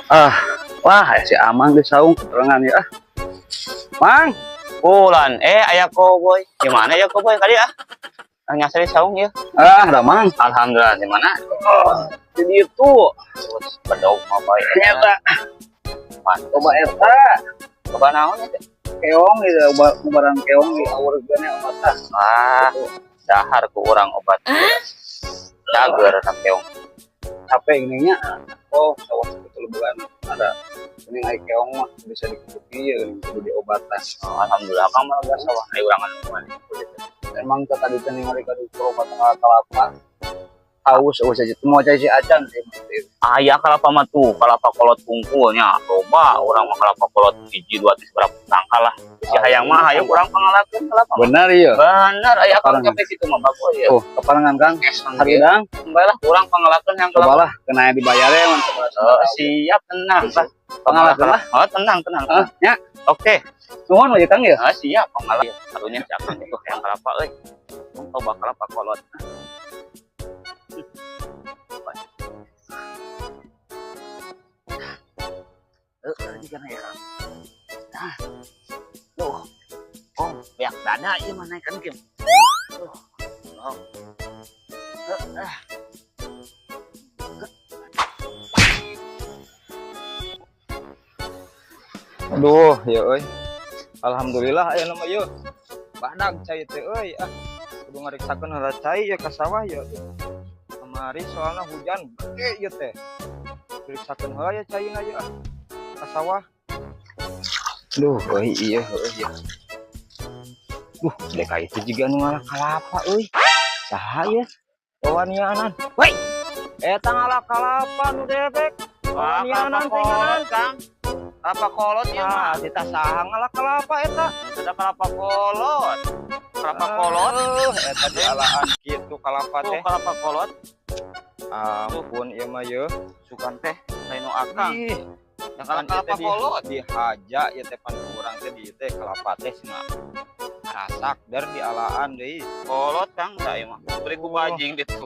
Ah, wah si Amang di saung keterangan ya. Mang, Bulan, ayah boy. Gimana ya boy kali ya? Nyasari saung ya. ada Mang. Alhamdulillah di mana? Jadi itu Bedog mah bae. ternyata coba eta Coba naon itu? keong gitu, barang keong di awur gana mata. Ah, dahar ku urang obat. Jager na keong. Capek ininya. Oh, sawah betul bukan ada ini ai keong mah bisa dikutuki ya kudu diobatan. Oh, alhamdulillah kang mah geus sawah ai urangan kumaha. Emang tadi teh ningali kadu obat tengah kelapa. Aus aja mau cai si acan sih. Aya kalapa mah tuh, kalapa kolot tungkulnya. Coba urang mah kalapa kolot hiji dua tis berapa tangkal lah. Si hayang mah hayu urang pangalakeun kalapa. Benar iya. Bener, aya kang Kaparangan. capek kitu mah bagus ya. Oh, keparangan Kang. Hari Harudang, baiklah urang pangalakeun yang kalapa. cobalah kena dibayar ya mantap. Siap tenang lah. Pangalakeun lah. Oh, tenang. Ya, Oke. nuhun we Kang ya. Siap pangalakeun. Harunya jangan itu yang kalapa euy. Coba kalapa kolot. Ini kan ya Kang. Nah. Tuh. Oh, beak dada ieu mah naikkan Kim. Tuh. Oh. Aduh, ya euy. Alhamdulillah aya nama yeuh. Badag cai teh euy kudu ngariksakeun heula cai ya ka sawah ya. Kamari soalna hujan gede ieu teh. Ngariksakeun heula ya caina ya ka sawah. Duh, euy ieu heuh ya. Deka itu juga nu ngalah kalapa euy. Saha ya? Wanianan. Woi. Eta ngalah kalapa nu debek. Wanianan teh ngaran Kang. Kalapa kolot ya mah. Kita saha ngalah kalapa eta. Ada kalapa kolot. Kalapa kolot. Eta dialaan kitu kalapa Tuh teh. kalapa kolot. Ampun ieu mah yeuh. Sukan teh lain nu akang. Ih, Yang kalapa kolot. dihaja ya teh pan urang teh di teh kalapa teh cenah. Rasak dar dialaan deui. Kolot Kang da ieu mah. Beri ku bajing ditu.